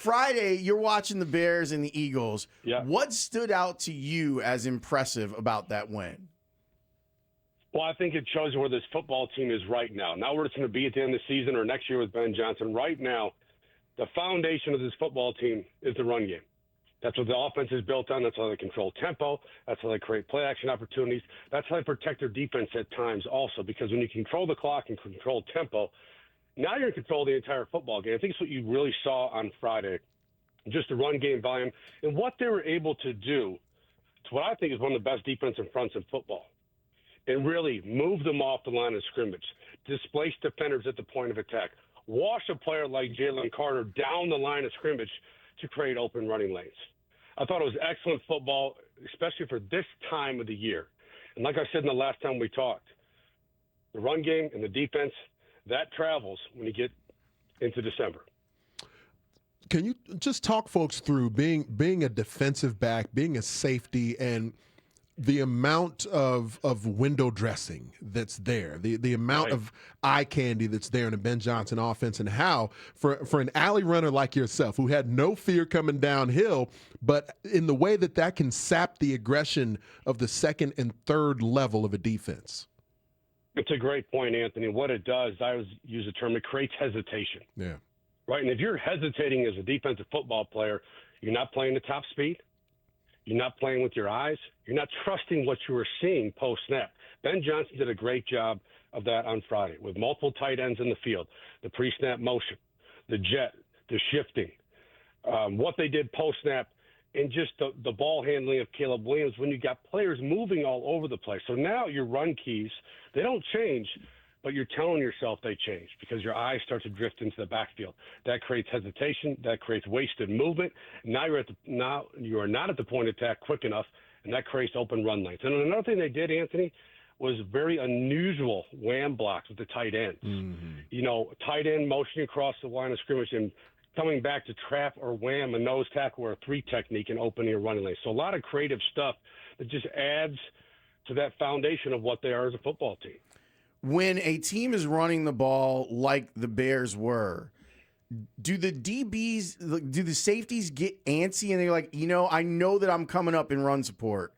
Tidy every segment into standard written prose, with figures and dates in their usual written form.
Friday, you're watching the Bears and the Eagles. Yeah. What stood out to you as impressive about that win? Well, I think it shows where this football team is right now. Not where it's going to be at the end of the season or next year with Ben Johnson. Right now, the foundation of this football team is the run game. That's what the offense is built on. That's how they control tempo. That's how they create play action opportunities. That's how they protect their defense at times also, because when you control the clock and control tempo, now you're in control of the entire football game. I think it's what you really saw on Friday, just the run game volume and what they were able to do to what I think is one of the best defensive fronts in football, and really move them off the line of scrimmage, displace defenders at the point of attack, wash a player like Jalen Carter down the line of scrimmage to create open running lanes. I thought it was excellent football, especially for this time of the year. And like I said in the last time we talked, the run game and the defense, that travels when you get into December. Can you just talk folks through being a defensive back, being a safety, and the amount of window dressing that's there, the amount Right. of eye candy that's there in a Ben Johnson offense, and how for an alley runner like yourself who had no fear coming downhill, but in the way that can sap the aggression of the second and third level of a defense. It's a great point, Anthony. What it does, I always use the term, it creates hesitation. Yeah. Right? And if you're hesitating as a defensive football player, you're not playing the top speed. You're not playing with your eyes. You're not trusting what you were seeing post-snap. Ben Johnson did a great job of that on Friday with multiple tight ends in the field, the pre-snap motion, the jet, the shifting, what they did post-snap, and just the ball handling of Caleb Williams when you got players moving all over the place. So now your run keys, they don't change, but you're telling yourself they change because your eyes start to drift into the backfield. That creates hesitation. That creates wasted movement. Now you are not at the point of attack quick enough, and that creates open run lanes. And another thing they did, Anthony, was very unusual wham blocks with the tight ends. Mm-hmm. You know, tight end motioning across the line of scrimmage and coming back to trap or wham a nose tackle or a three technique and opening a running lane. So a lot of creative stuff that just adds to that foundation of what they are as a football team. When a team is running the ball like the Bears were, do the DBs, do the safeties get antsy and they're like, I know that I'm coming up in run support,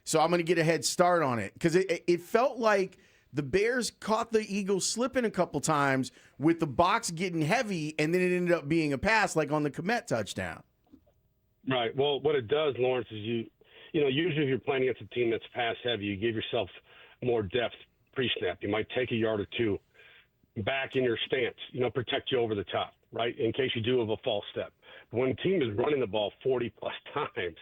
so I'm going to get a head start on it? Because it felt like the Bears caught the Eagles slipping a couple times with the box getting heavy, and then it ended up being a pass like on the Komet touchdown. Right. Well, what it does, Lawrence, is usually if you're playing against a team that's pass heavy, you give yourself more depth pre-snap. You might take a yard or two back in your stance, protect you over the top, right, in case you do have a false step. When a team is running the ball 40-plus times,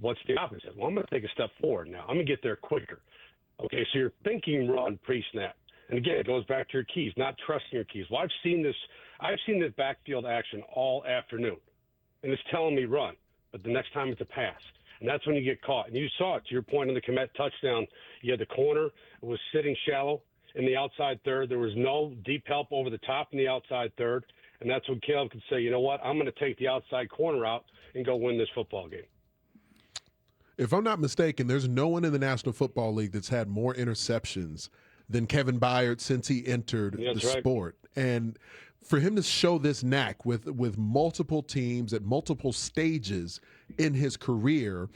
what's the opposite? Well, I'm going to take a step forward now. I'm going to get there quicker. Okay, so you're thinking run pre-snap. And again, it goes back to your keys, not trusting your keys. Well, I've seen this backfield action all afternoon, and it's telling me run, but the next time it's a pass. And that's when you get caught. And you saw it, to your point on the Komet touchdown. You had the corner. It was sitting shallow in the outside third. There was no deep help over the top in the outside third. And that's when Caleb could say, you know what, I'm going to take the outside corner out and go win this football game. If I'm not mistaken, there's no one in the National Football League that's had more interceptions than Kevin Byard since he entered the sport. And for him to show this knack with multiple teams at multiple stages in his career,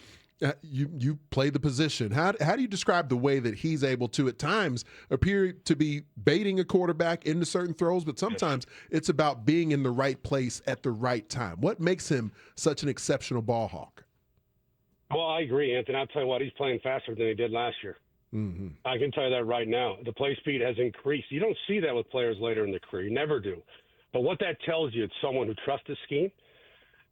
you play the position. How do you describe the way that he's able to at times appear to be baiting a quarterback into certain throws, but sometimes it's about being in the right place at the right time? What makes him such an exceptional ball hawk? Well, I agree, Anthony. I'll tell you what, he's playing faster than he did last year. Mm-hmm. I can tell you that right now. The play speed has increased. You don't see that with players later in their career. You never do. But what that tells you, it's someone who trusts the scheme,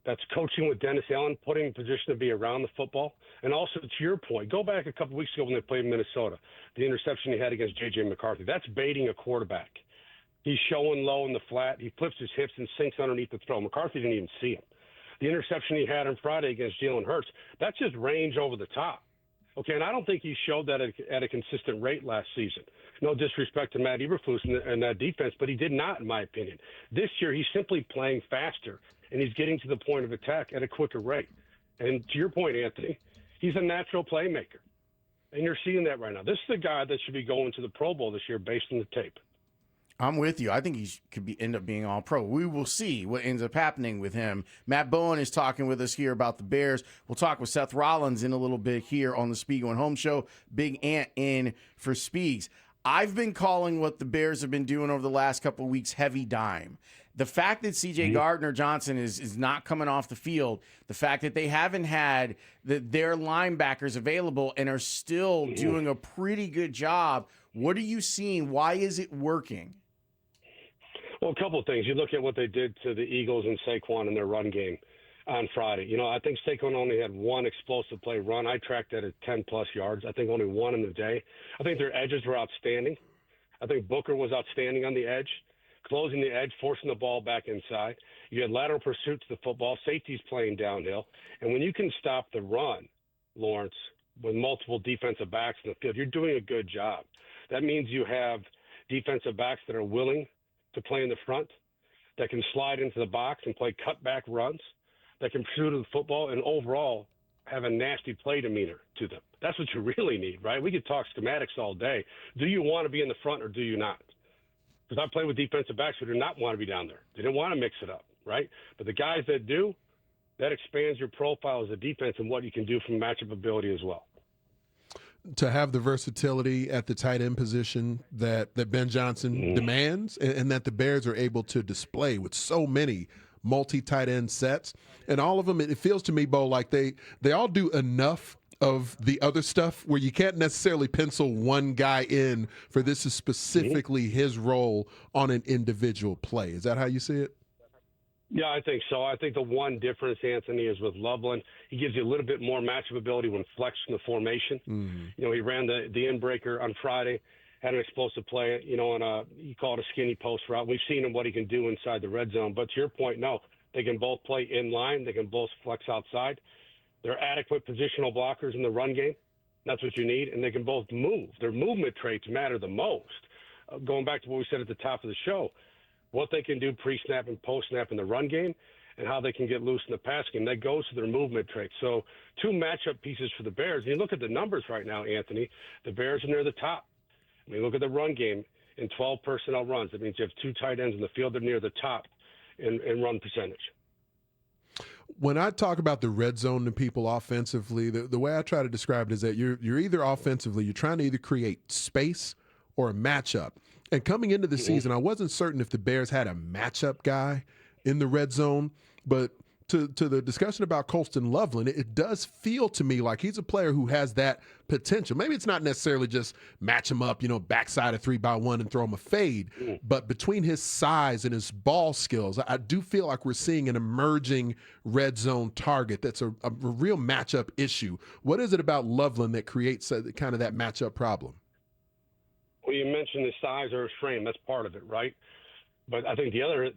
that's coaching with Dennis Allen, putting in position to be around the football. And also, to your point, go back a couple weeks ago when they played Minnesota, the interception he had against J.J. McCarthy. That's baiting a quarterback. He's showing low in the flat. He flips his hips and sinks underneath the throw. McCarthy didn't even see him. The interception he had on Friday against Jalen Hurts, that's just range over the top. Okay, and I don't think he showed that at a consistent rate last season. No disrespect to Matt Eberflus and that defense, but he did not, in my opinion. This year, he's simply playing faster, and he's getting to the point of attack at a quicker rate. And to your point, Anthony, he's a natural playmaker, and you're seeing that right now. This is the guy that should be going to the Pro Bowl this year based on the tape. I'm with you. I think he could end up being all pro. We will see what ends up happening with him. Matt Bowen is talking with us here about the Bears. We'll talk with Seth Rollins in a little bit here on the Spiegel Holmes Show. Big Ant in for Spiegs. I've been calling what the Bears have been doing over the last couple of weeks heavy dime. The fact that C.J. Gardner-Johnson is not coming off the field, the fact that they haven't had their linebackers available and are still doing a pretty good job, what are you seeing? Why is it working? Well, a couple of things. You look at what they did to the Eagles and Saquon in their run game on Friday. I think Saquon only had one explosive play run. I tracked that at 10-plus yards. I think only one in the day. I think their edges were outstanding. I think Booker was outstanding on the edge, closing the edge, forcing the ball back inside. You had lateral pursuit to the football, safeties playing downhill. And when you can stop the run, Lawrence, with multiple defensive backs in the field, you're doing a good job. That means you have defensive backs that are willing to play in the front, that can slide into the box and play cutback runs, that can pursue the football, and overall have a nasty play demeanor to them. That's what you really need, right? We could talk schematics all day. Do you want to be in the front or do you not? Because I play with defensive backs who do not want to be down there. They don't want to mix it up, right? But the guys that do, that expands your profile as a defense and what you can do from matchup ability as well. To have the versatility at the tight end position that Ben Johnson demands and that the Bears are able to display with so many multi-tight end sets. And all of them, it feels to me, Bo, like they all do enough of the other stuff where you can't necessarily pencil one guy in for this is specifically his role on an individual play. Is that how you see it? Yeah, I think so. I think the one difference, Anthony, is with Loveland. He gives you a little bit more matchup ability when flexing the formation. He ran the in-breaker on Friday, had an explosive play, on he called it a skinny post route. We've seen him what he can do inside the red zone. But to your point, no, they can both play in line. They can both flex outside. They're adequate positional blockers in the run game. That's what you need. And they can both move. Their movement traits matter the most. Going back to what we said at the top of the show, what they can do pre-snap and post-snap in the run game and how they can get loose in the pass game, that goes to their movement traits. So two matchup pieces for the Bears. And you look at the numbers right now, Anthony, the Bears are near the top. I mean, look at the run game in 12 personnel runs. That means you have two tight ends in the field. They're near the top in run percentage. When I talk about the red zone to people offensively, the way I try to describe it is that you're either offensively, you're trying to either create space or a matchup. And coming into the season, I wasn't certain if the Bears had a matchup guy in the red zone, but to the discussion about Colston Loveland, it does feel to me like he's a player who has that potential. Maybe it's not necessarily just match him up, backside a 3-by-1 and throw him a fade, but between his size and his ball skills, I do feel like we're seeing an emerging red zone target that's a real matchup issue. What is it about Loveland that creates kind of that matchup problem? Well, you mentioned his size or his frame. That's part of it, right? But I think the other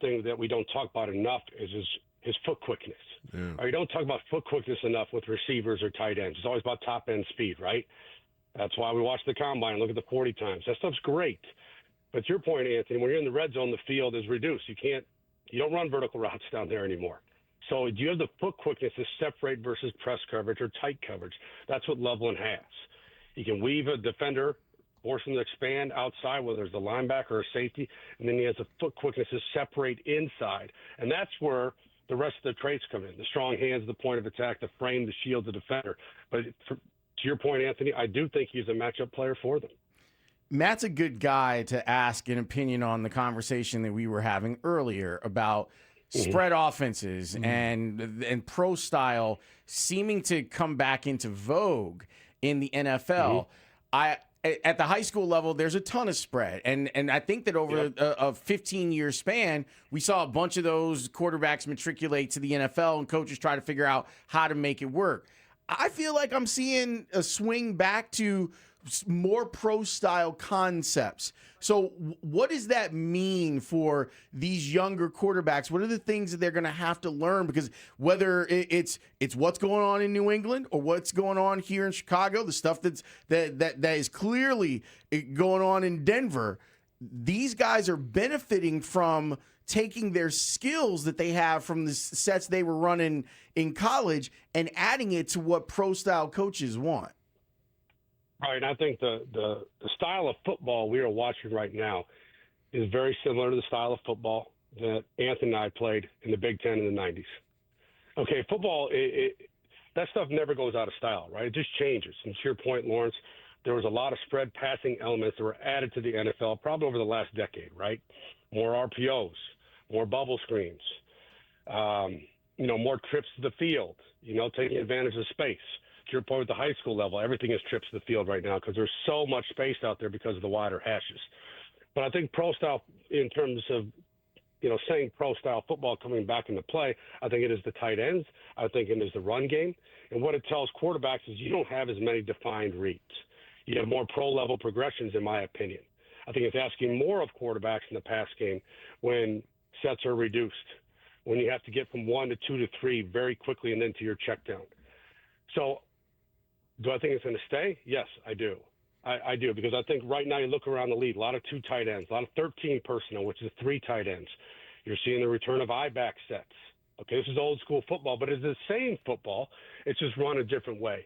thing that we don't talk about enough is his foot quickness. Yeah. Or you don't talk about foot quickness enough with receivers or tight ends. It's always about top-end speed, right? That's why we watch the combine and look at the 40 times. That stuff's great. But to your point, Anthony, when you're in the red zone, the field is reduced. You don't run vertical routes down there anymore. So do you have the foot quickness to separate versus press coverage or tight coverage? That's what Loveland has. He can weave a defender, force him to expand outside, whether it's a linebacker or a safety, and then he has the foot quickness to separate inside. And that's where the rest of the traits come in. The strong hands, the point of attack, the frame, the shield, the defender. But to your point, Anthony, I do think he's a matchup player for them. Matt's a good guy to ask an opinion on the conversation that we were having earlier about spread offenses and pro style seeming to come back into vogue in the NFL. At the high school level, there's a ton of spread. And I think that over a 15-year span, we saw a bunch of those quarterbacks matriculate to the NFL and coaches try to figure out how to make it work. I feel like I'm seeing a swing back to more pro-style concepts. So what does that mean for these younger quarterbacks? What are the things that they're going to have to learn? Because whether it's what's going on in New England or what's going on here in Chicago, the stuff that is clearly going on in Denver, these guys are benefiting from taking their skills that they have from the sets they were running in college and adding it to what pro-style coaches want. Right, and I think the style of football we are watching right now is very similar to the style of football that Anthony and I played in the Big Ten in the 90s. Okay, football, that stuff never goes out of style, right? It just changes. And to your point, Lawrence, there was a lot of spread passing elements that were added to the NFL probably over the last decade, right? More RPOs, more bubble screens, more trips to the field, taking advantage of space. To your point with the high school level, everything is trips to the field right now because there's so much space out there because of the wider hashes. But I think pro style, in terms of, saying pro style football coming back into play, I think it is the tight ends. I think it is the run game. And what it tells quarterbacks is you don't have as many defined reads. You have more pro level progressions, in my opinion. I think it's asking more of quarterbacks in the pass game when sets are reduced, when you have to get from 1 to 2 to 3 very quickly and then to your check down. So do I think it's going to stay? Yes, I do. I do, because I think right now you look around the league, a lot of 2 tight ends, a lot of 13 personnel, which is 3 tight ends. You're seeing the return of I-back sets. Okay, this is old school football, but it's the same football. It's just run a different way.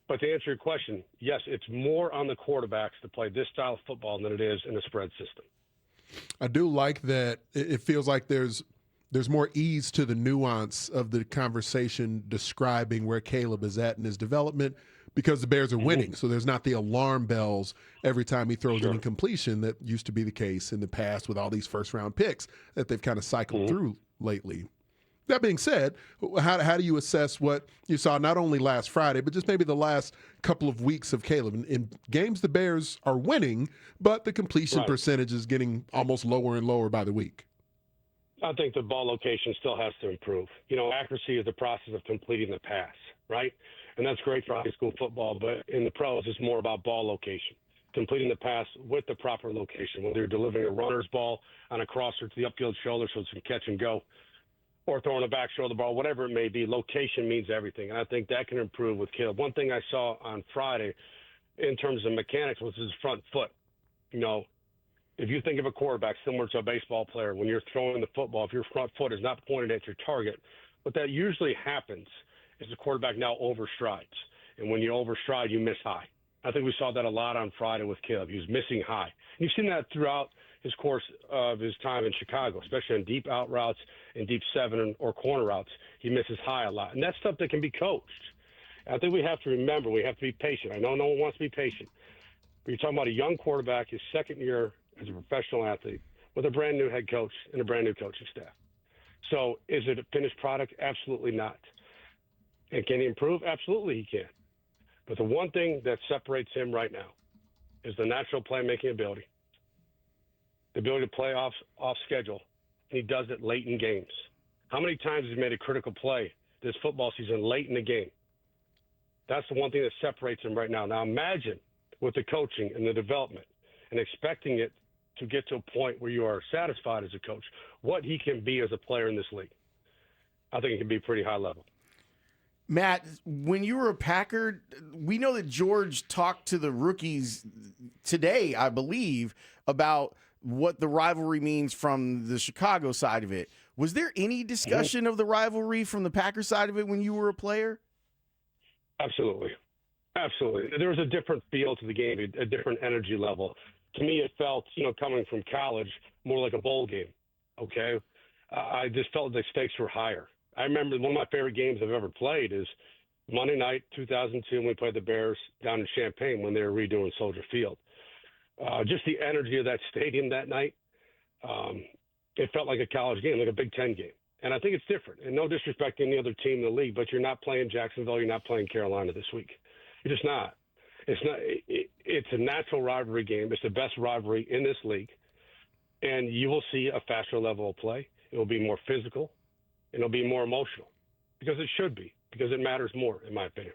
But to answer your question, yes, it's more on the quarterbacks to play this style of football than it is in a spread system. I do like that it feels like there's more ease to the nuance of the conversation describing where Caleb is at in his development because the Bears are winning. So there's not the alarm bells every time he throws an incompletion that used to be the case in the past with all these first-round picks that they've kind of cycled through lately. That being said, how do you assess what you saw not only last Friday, but just maybe the last couple of weeks of Caleb? In games the Bears are winning, but the completion percentage is getting almost lower and lower by the week. I think the ball location still has to improve. Accuracy is the process of completing the pass, right? And that's great for high school football, but in the pros, it's more about ball location, completing the pass with the proper location, whether you're delivering a runner's ball on a crosser to the upfield shoulder so it's a catch and go, or throwing a back shoulder ball, whatever it may be. Location means everything, and I think that can improve with Caleb. One thing I saw on Friday in terms of mechanics was his front foot. If you think of a quarterback similar to a baseball player, when you're throwing the football, if your front foot is not pointed at your target, what that usually happens is the quarterback now overstrides. And when you overstride, you miss high. I think we saw that a lot on Friday with Caleb. He was missing high. And you've seen that throughout his course of his time in Chicago, especially on deep out routes and deep 7 or corner routes. He misses high a lot. And that's stuff that can be coached. And I think we have to remember, we have to be patient. I know no one wants to be patient. But you're talking about a young quarterback, his second year as a professional athlete, with a brand new head coach and a brand new coaching staff. So is it a finished product? Absolutely not. And can he improve? Absolutely he can. But the one thing that separates him right now is the natural playmaking ability, the ability to play off schedule, and he does it late in games. How many times has he made a critical play this football season late in the game? That's the one thing that separates him right now. Now imagine with the coaching and the development and expecting it to get to a point where you are satisfied as a coach, what he can be as a player in this league. I think it can be pretty high level. Matt, when you were a Packer, we know that George talked to the rookies today, I believe, about what the rivalry means from the Chicago side of it. Was there any discussion of the rivalry from the Packer side of it when you were a player? Absolutely. Absolutely. There was a different feel to the game, a different energy level. To me, it felt, coming from college, more like a bowl game, okay? I just felt the stakes were higher. I remember one of my favorite games I've ever played is Monday night, 2002, when we played the Bears down in Champaign when they were redoing Soldier Field. Just the energy of that stadium that night, it felt like a college game, like a Big Ten game. And I think it's different. And no disrespect to any other team in the league, but you're not playing Jacksonville, you're not playing Carolina this week. You're just not. It's not. It's a natural rivalry game. It's the best rivalry in this league. And you will see a faster level of play. It will be more physical. It'll be more emotional because it should be, because it matters more, in my opinion.